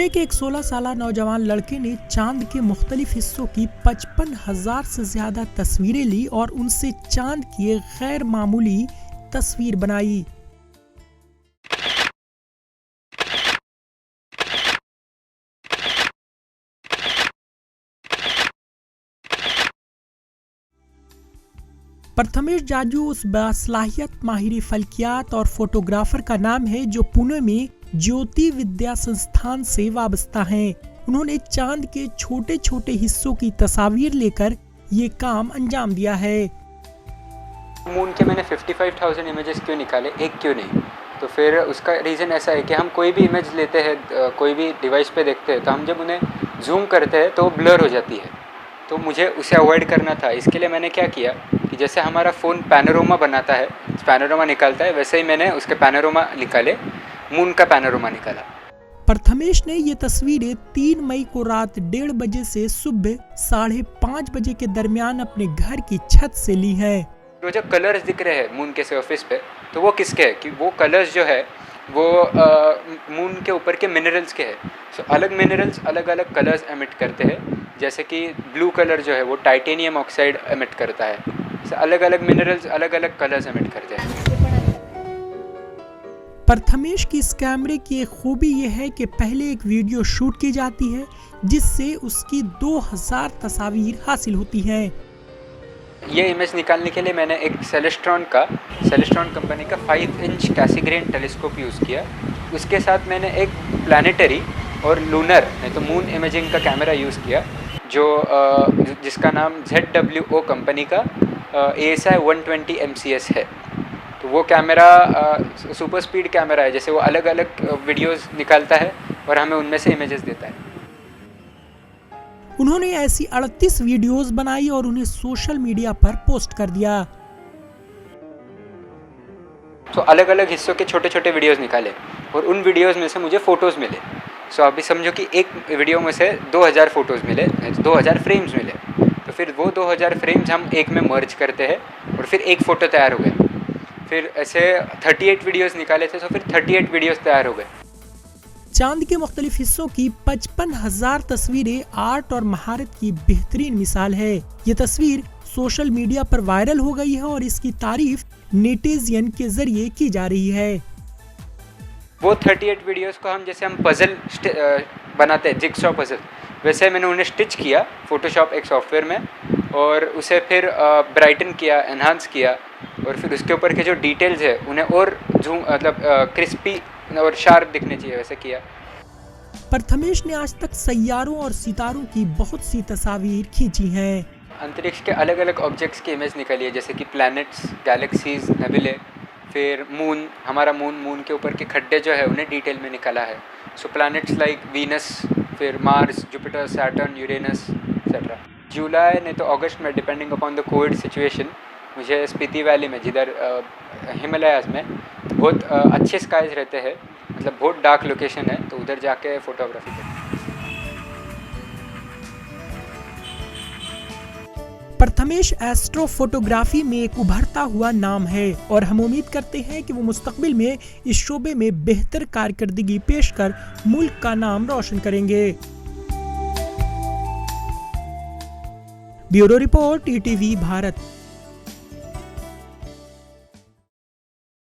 के एक 16 साल नौजवान लड़के ने चांद के मुख्तलिफ हिस्सों की 55,000 से ज्यादा तस्वीरें ली और उनसे चांद की एक गैर मामूली तस्वीर बनाई। प्रथमेश जाजू उस बासलाहियत माहिर फल्कियात और फोटोग्राफर का नाम है जो पुणे में ज्योति विद्या संस्थान से वाबस्ता हैं। उन्होंने चांद के छोटे छोटे हिस्सों की तस्वीर लेकर ये काम अंजाम दिया है। मून के मैंने 55,000 इमेजेस क्यों निकाले, एक क्यों नहीं? तो फिर उसका रीज़न ऐसा है कि हम कोई भी इमेज लेते हैं, कोई भी डिवाइस पे देखते हैं, तो हम जब उन्हें जूम करते हैं तो ब्लर हो जाती है। तो मुझे उसे अवॉइड करना था। इसके लिए मैंने क्या किया कि जैसे हमारा फ़ोन पैनोरामा बनाता है, पैनोरामा निकालता है, वैसे ही मैंने उसके पैनोरामा निकाले, मून का पैनोरामा निकाला। प्रथमेश ने ये तस्वीरें 3 मई को रात 1:30 बजे से सुबह 5:30 बजे के दरमियान अपने घर की छत से ली है। वो जो कलर्स दिख रहे हैं मून के सरफेस पे, तो वो किसके हैं? कि वो कलर्स जो है वो मून के ऊपर के मिनरल्स के हैं। सो अलग मिनरल्स अलग अलग कलर्स एमिट करते हैं। जैसे कि ब्लू कलर जो है वो टाइटेनियम ऑक्साइड एमिट करता है। सो अलग अलग मिनरल्स अलग अलग कलर्स एमिट करते हैं। प्रथमेश की इस कैमरे की एक खूबी यह है कि पहले एक वीडियो शूट की जाती है जिससे उसकी 2000 तस्वीर हासिल होती हैं। ये इमेज निकालने के लिए मैंने एक सेलेस्ट्रॉन कंपनी का 5 इंच कैसीग्रेन टेलीस्कोप यूज़ किया। उसके साथ मैंने एक प्लानिटरी और लूनर नहीं तो मून इमेजिंग का कैमरा यूज़ किया जो जिसका नाम ZWO कंपनी का ASI 120 MCS है। तो वो कैमरा सुपर स्पीड कैमरा है, जैसे वो अलग अलग वीडियोस निकालता है और हमें उनमें से इमेजेस देता है। उन्होंने ऐसी 38 वीडियोस बनाई और उन्हें सोशल मीडिया पर पोस्ट कर दिया। तो अलग अलग हिस्सों के छोटे छोटे वीडियोस निकाले और उन वीडियोस में से मुझे फ़ोटोज़ मिले। सो अभी समझो कि एक वीडियो में से 2000 फ़ोटोज़ मिले, 2000 फ्रेम्स मिले। तो फिर वो 2000 फ्रेम्स हम एक में मर्ज करते हैं और फिर एक फ़ोटो तैयार हो गए। फिर ऐसे 38 वीडियोस निकाले थे, तो फिर 38 वीडियोस तैयार हो गए। चांद के मुख्तलिफ हिस्सों की 55,000 तस्वीरें आर्ट और महारत की बेहतरीन मिसाल है। ये तस्वीर सोशल मीडिया पर वायरल हो गई है और इसकी तारीफ नेटिज़न के जरिए की जा रही है। वो 38 वीडियोस को हम जैसे हम पजल बनाते हैं, जिगसॉ पजल, वैसे मैंने उन्हें स्टिच किया फोटोशॉप एक सॉफ्टवेयर में और उसे फिर ब्राइटन किया, एनहांस किया और फिर उसके ऊपर के जो डिटेल्स है उन्हें और क्रिस्पी और शार्प दिखने चाहिए, वैसे किया। प्रथमेश ने आज तक सैयारों और सितारों की बहुत सी तस्वीर खींची हैं। अंतरिक्ष के अलग अलग ऑब्जेक्ट्स की इमेज निकाली है, जैसे कि प्लैनेट्स, गैलेक्सीज, नेबुले, फिर मून, हमारा मून के ऊपर के खड्डे जो है उन्हें डिटेल में निकाला है। सो प्लैनेट्स लाइक वीनस, फिर Mars, Jupiter, Saturn, Uranus etcetera. जुलाई नहीं तो अगस्त में, depending upon the covid situation, मुझे स्पीति वैली में, जिधर हिमालयाज में बहुत अच्छे स्काइज रहते हैं, मतलब बहुत डार्क लोकेशन है, तो उधर जाके फोटोग्राफी करते हैं। प्रथमेश एस्ट्रो फोटोग्राफी में एक उभरता हुआ नाम है और हम उम्मीद करते हैं कि वो मुस्तकबिल में इस शोबे में बेहतर कारकर्दगी पेश कर मुल्क का नाम रोशन करेंगे। Bureau report, ETV Bharat.